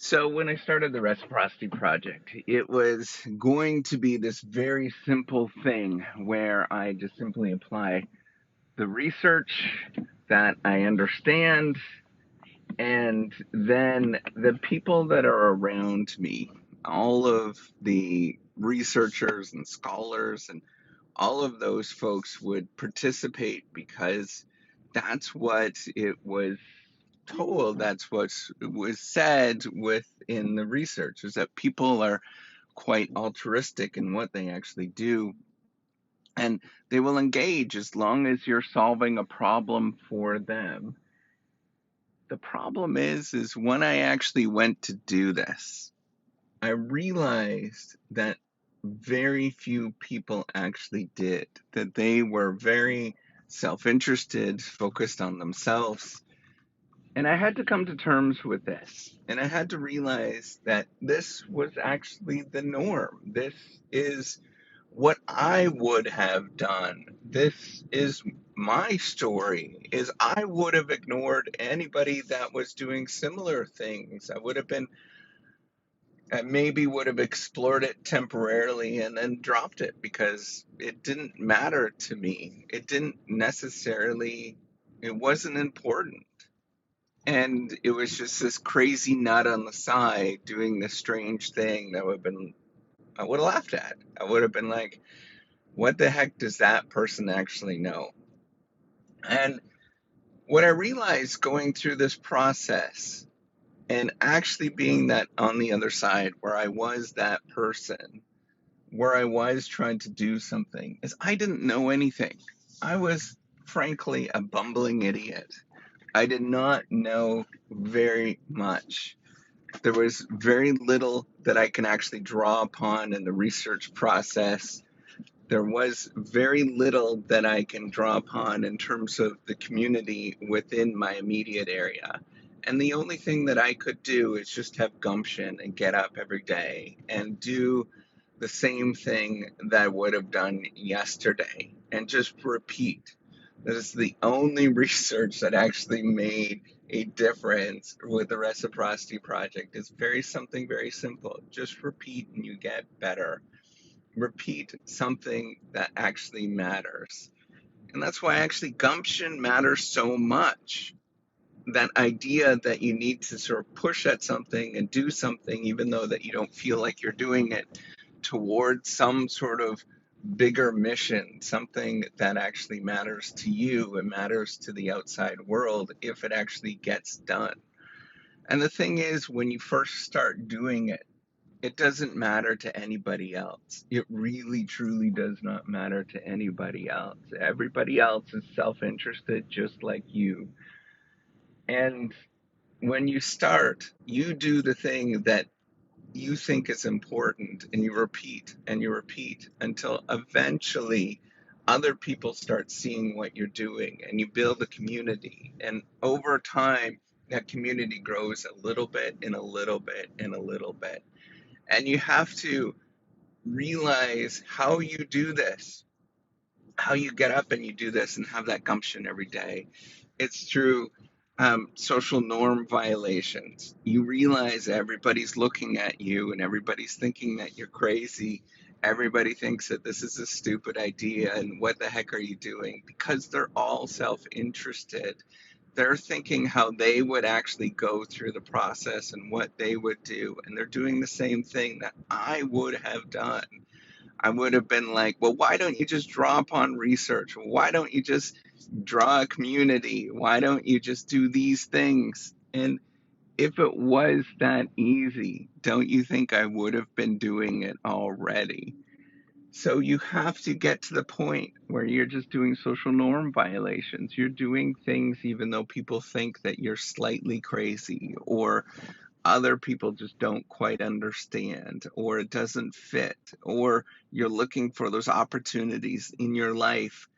So when I started the Reciprocity Project, it was going to be this very simple thing where I just simply apply the research that I understand, and then the people that are around me, all of the researchers and scholars and all of those folks would participate because that's what it was told, that's what was said within the research, is that people are quite altruistic in what they actually do, and they will engage as long as you're solving a problem for them. The problem is when I actually went to do this, I realized that very few people actually did, that they were very self-interested, focused on themselves. And I had to come to terms with this. And I had to realize that this was actually the norm. This is what I would have done. This is my story, is I would have ignored anybody that was doing similar things. I would have been, I maybe would have explored it temporarily and then dropped it because it didn't matter to me. It didn't necessarily, it wasn't important. And it was just this crazy nut on the side doing this strange thing that would have been, I would have laughed at. I would have been like, what the heck does that person actually know? And what I realized going through this process and actually being that on the other side where I was that person, where I was trying to do something, is I didn't know anything. I was frankly a bumbling idiot. I did not know very much. There was very little that I can actually draw upon in the research process. There was very little that I can draw upon in terms of the community within my immediate area. And the only thing that I could do is just have gumption and get up every day and do the same thing that I would have done yesterday and just repeat. That is the only research that actually made a difference with the Reciprocity Project. It's something very simple. Just repeat and you get better. Repeat something that actually matters. And that's why actually gumption matters so much. That idea that you need to sort of push at something and do something, even though that you don't feel like you're doing it, towards some sort of bigger mission, something that actually matters to you and matters to the outside world if it actually gets done. And the thing is, when you first start doing it, it doesn't matter to anybody else. It really, truly does not matter to anybody else. Everybody else is self interested just like you. And when you start, you do the thing that you think is important and you repeat until eventually other people start seeing what you're doing and you build a community. And over time, that community grows a little bit and a little bit and a little bit. And you have to realize how you do this, how you get up and you do this and have that gumption every day. It's through social norm violations. You realize everybody's looking at you and everybody's thinking that you're crazy. Everybody thinks that this is a stupid idea and what the heck are you doing? Because they're all self interested. They're thinking how they would actually go through the process and what they would do. And they're doing the same thing that I would have done. I would have been like, well, why don't you just draw upon research? Why don't you just draw a community? Why don't you just do these things? And if it was that easy, don't you think I would have been doing it already? So you have to get to the point where you're just doing social norm violations. You're doing things even though people think that you're slightly crazy or other people just don't quite understand or it doesn't fit or you're looking for those opportunities in your life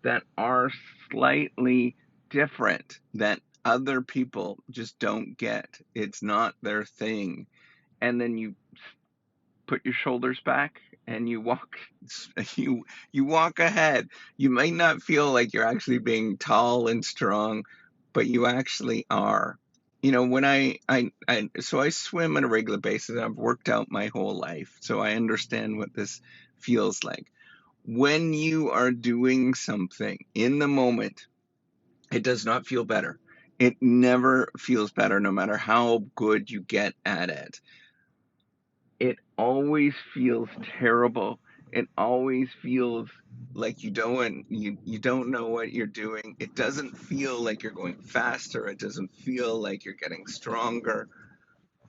that are slightly different that other people just don't get. It's not their thing. And then you put your shoulders back and you you walk ahead. You might not feel like you're actually being tall and strong, but you actually are. when so I swim on a regular basis. I've worked out my whole life, so I understand what this feels like. When you are doing something in the moment, it does not feel better. It never feels better, no matter how good you get at it. It always feels terrible. It always feels like you don't know what you're doing. It doesn't feel like you're going faster. It doesn't feel like you're getting stronger.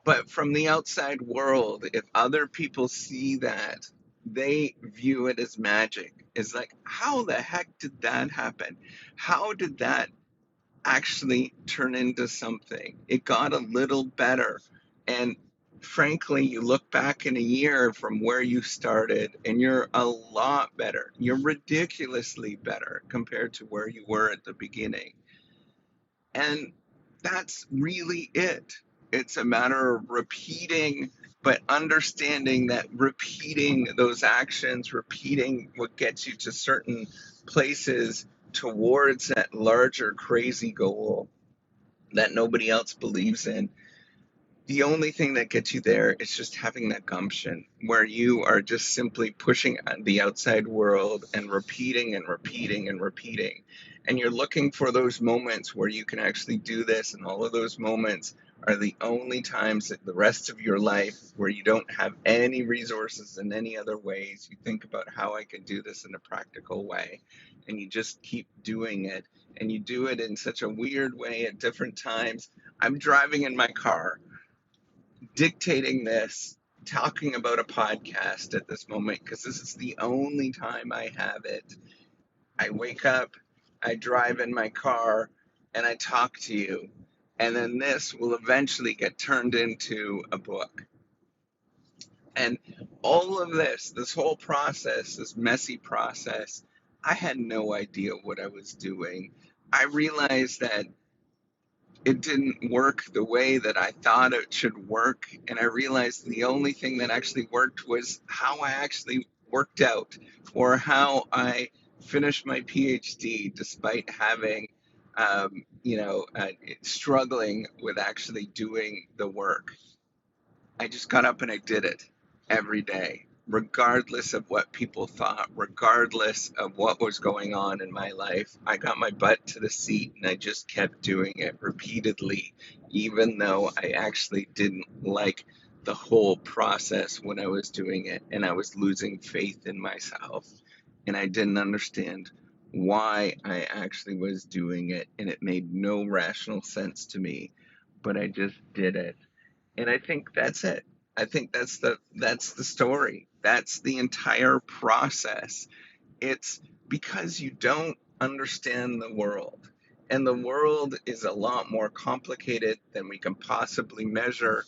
But from the outside world, if other people see that, they view it as magic. It's like, how the heck did that happen? How did that actually turn into something? It got a little better. And frankly, you look back in a year from where you started and you're a lot better. You're ridiculously better compared to where you were at the beginning. And that's really it. It's a matter of repeating, but understanding that repeating those actions, repeating what gets you to certain places towards that larger crazy goal that nobody else believes in, the only thing that gets you there is just having that gumption where you are just simply pushing the outside world and repeating and repeating and repeating. And you're looking for those moments where you can actually do this, and all of those moments are the only times that the rest of your life where you don't have any resources in any other ways. You think about how I can do this in a practical way, and you just keep doing it. And you do it in such a weird way at different times. I'm driving in my car dictating this, talking about a podcast at this moment because this is the only time I have it. I wake up, I drive in my car, and I talk to you. And then this will eventually get turned into a book. And all of this whole process, this messy process, I had no idea what I was doing. I realized that it didn't work the way that I thought it should work. And I realized the only thing that actually worked was how I actually worked out, or how I finished my PhD despite having, struggling with actually doing the work. I just got up and I did it every day, regardless of what people thought, regardless of what was going on in my life. I got my butt to the seat and I just kept doing it repeatedly, even though I actually didn't like the whole process when I was doing it, and I was losing faith in myself, and I didn't understand why I actually was doing it, and it made no rational sense to me, but I just did it. And I think that's it. I think that's the story. That's the entire process. It's because you don't understand the world. And the world is a lot more complicated than we can possibly measure,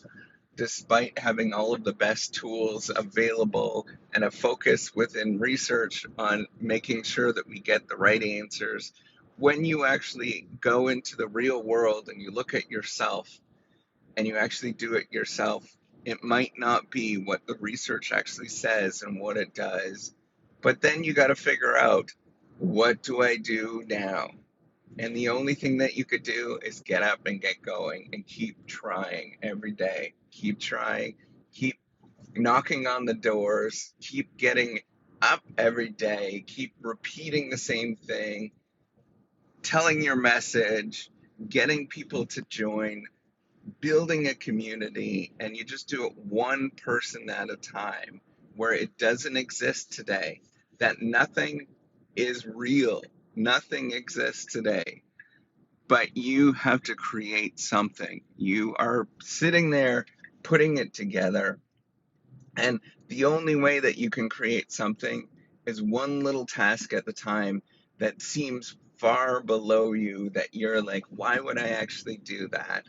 despite having all of the best tools available and a focus within research on making sure that we get the right answers. When you actually go into the real world and you look at yourself and you actually do it yourself, it might not be what the research actually says and what it does. But then you got to figure out, what do I do now? And the only thing that you could do is get up and get going and keep trying every day. Keep trying, keep knocking on the doors, keep getting up every day, keep repeating the same thing, telling your message, getting people to join, building a community, and you just do it one person at a time, where it doesn't exist today, that nothing is real, nothing exists today, but you have to create something. You are sitting there putting it together, and the only way that you can create something is one little task at the time that seems far below you, that you're like, why would I actually do that?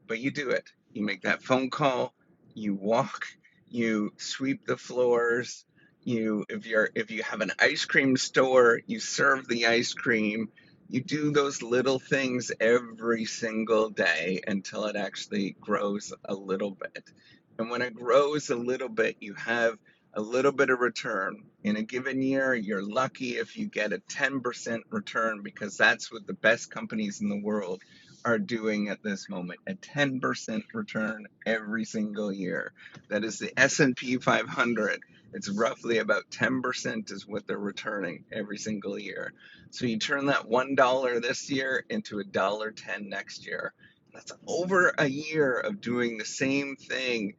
But you do it. You make that phone call, you walk, you sweep the floors, if you have an ice cream store, you serve the ice cream. You do those little things every single day until it actually grows a little bit. And when it grows a little bit, you have a little bit of return. In a given year, you're lucky if you get a 10% return, because that's what the best companies in the world are doing at this moment a 10% return every single year. That is the S&P 500. It's roughly about 10% is what they're returning every single year. So you turn that $1 this year into $1.10 next year. That's over a year of doing the same thing.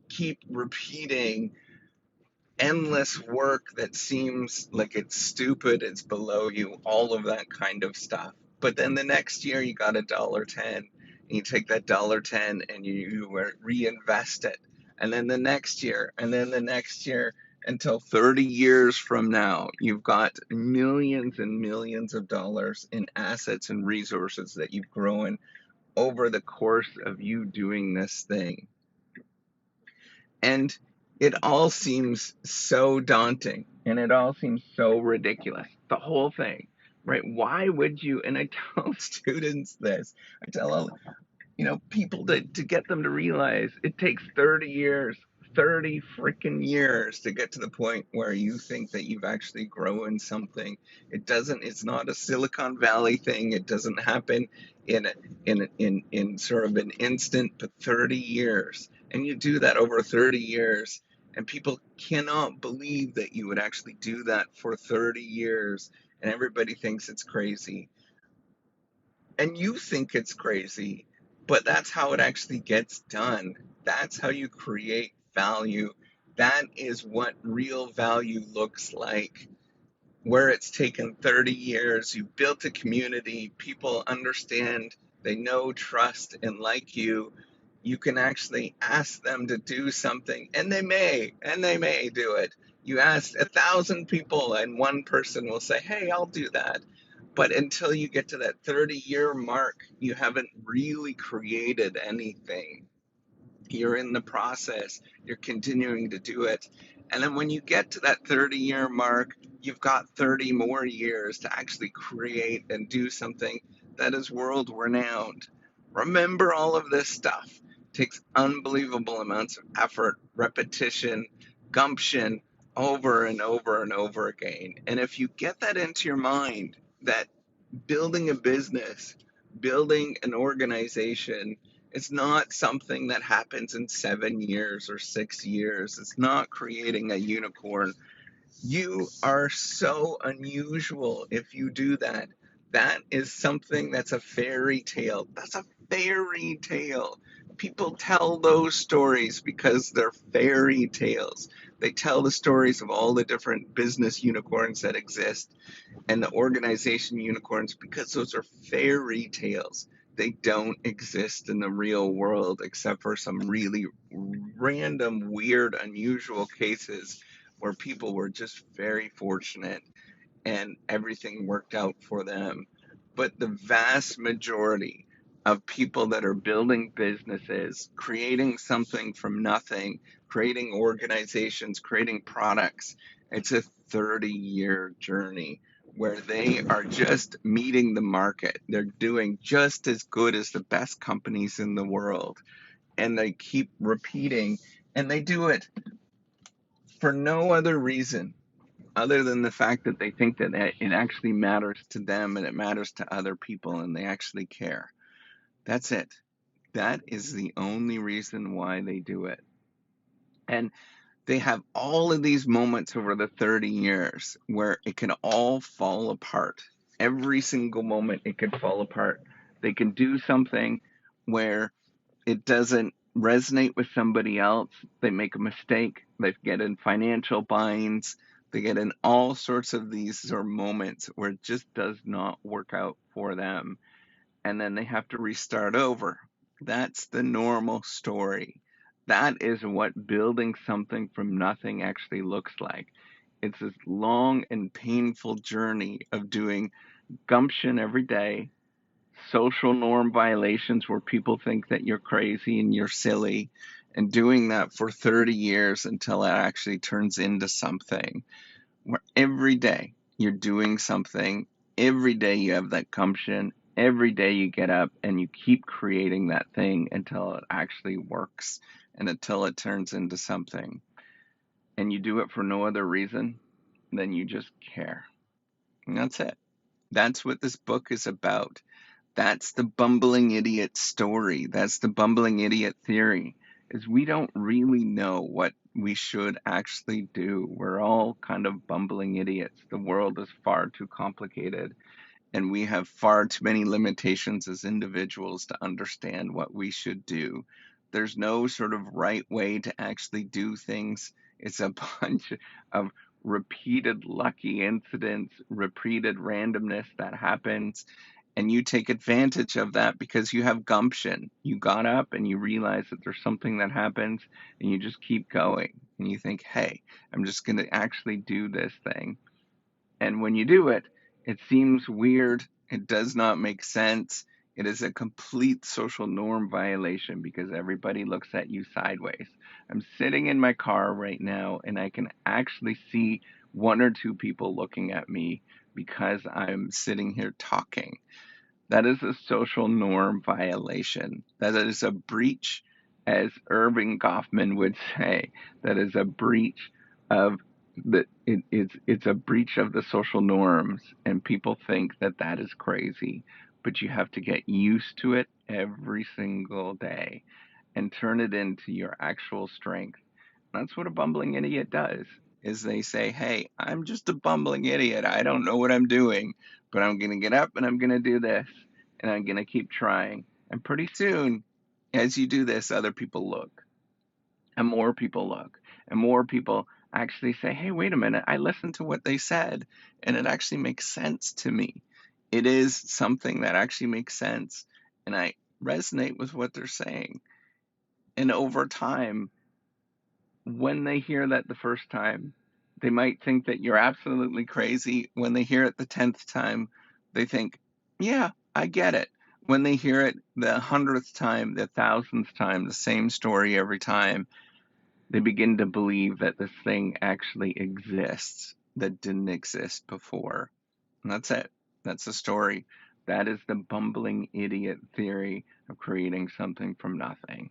Keep repeating endless work that seems like it's stupid, it's below you, all of that kind of stuff. But then the next year you got $1.10, and you take that $1.10 and you reinvest it. And then the next year, and then the next year, until 30 years from now, you've got millions and millions of dollars in assets and resources that you've grown over the course of you doing this thing. And it all seems so daunting and it all seems so ridiculous. The whole thing, right? Why would you? And I tell students this, I tell all, people to get them to realize it takes 30 years, 30 freaking years to get to the point where you think that you've actually grown something. It's not a Silicon Valley thing. It doesn't happen in sort of an instant, but 30 years. And you do that over 30 years, and people cannot believe that you would actually do that for 30 years, and everybody thinks it's crazy. And you think it's crazy, but that's how it actually gets done. That's how you create value. That is what real value looks like. Where it's taken 30 years, you built a community, people understand, they know, trust, and like you. You can actually ask them to do something, and they may do it. You ask 1,000 people, and one person will say, "Hey, I'll do that." But until you get to that 30-year mark, you haven't really created anything. You're in the process, you're continuing to do it. And then when you get to that 30-year mark, you've got 30 more years to actually create and do something that is world renowned. Remember, all of this stuff takes unbelievable amounts of effort, repetition, gumption, over and over and over again. And if you get that into your mind, that building a business, building an organization, it's not something that happens in 7 years or 6 years. It's not creating a unicorn. You are so unusual if you do that. That is something that's a fairy tale. That's a fairy tale. People tell those stories because they're fairy tales. They tell the stories of all the different business unicorns that exist and the organization unicorns because those are fairy tales. They don't exist in the real world except for some really random, weird, unusual cases where people were just very fortunate and everything worked out for them. But the vast majority of people that are building businesses, creating something from nothing, creating organizations, creating products, it's a 30-year journey where they are just meeting the market. They're doing just as good as the best companies in the world. And they keep repeating, and they do it for no other reason other than the fact that they think that it actually matters to them and it matters to other people and they actually care. That's it. That is the only reason why they do it. And they have all of these moments over the 30 years where it can all fall apart. Every single moment it could fall apart. They can do something where it doesn't resonate with somebody else. They make a mistake. They get in financial binds. They get in all sorts of these sort of moments where it just does not work out for them. And then they have to restart over. That's the normal story. That is what building something from nothing actually looks like. It's this long and painful journey of doing gumption every day, social norm violations where people think that you're crazy and you're silly, and doing that for 30 years until it actually turns into something. Where every day you're doing something, every day you have that gumption, every day you get up and you keep creating that thing until it actually works and until it turns into something. And you do it for no other reason than you just care. And that's it. That's what this book is about. That's the bumbling idiot story. That's the bumbling idiot theory, is we don't really know what we should actually do. We're all kind of bumbling idiots. The world is far too complicated, and we have far too many limitations as individuals to understand what we should do. There's no sort of right way to actually do things. It's a bunch of repeated lucky incidents, repeated randomness that happens, and you take advantage of that because you have gumption. You got up and you realize that there's something that happens, and you just keep going. And you think, hey, I'm just going to actually do this thing. And when you do it, it seems weird. It does not make sense. It is a complete social norm violation because everybody looks at you sideways. I'm sitting in my car right now and I can actually see one or two people looking at me because I'm sitting here talking. That is a social norm violation. That is a breach, as Irving Goffman would say. That is a breach of it's a breach of the social norms, and people think that that is crazy. But you have to get used to it every single day and turn it into your actual strength. That's what a bumbling idiot does. Is they say, "Hey, I'm just a bumbling idiot. I don't know what I'm doing, but I'm going to get up and I'm going to do this, and I'm going to keep trying." And pretty soon, as you do this, other people look, and more people look, and more people actually say, "Hey, wait a minute. I listened to what they said, and it actually makes sense to me. It is something that actually makes sense, and I resonate with what they're saying." And over time, when they hear that the first time, they might think that you're absolutely crazy. When they hear it the 10th time, they think, yeah, I get it. When they hear it the 100th time, the 1000th time, the same story every time, they begin to believe that this thing actually exists that didn't exist before. And that's it. That's the story. That is the bumbling idiot theory of creating something from nothing.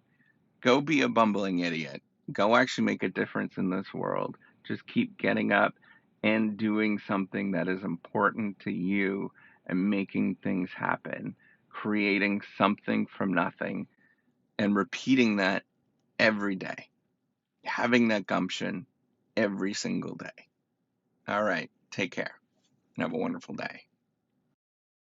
Go be a bumbling idiot. Go actually make a difference in this world. Just keep getting up and doing something that is important to you and making things happen, creating something from nothing, and repeating that every day, having that gumption every single day. All right, take care and have a wonderful day.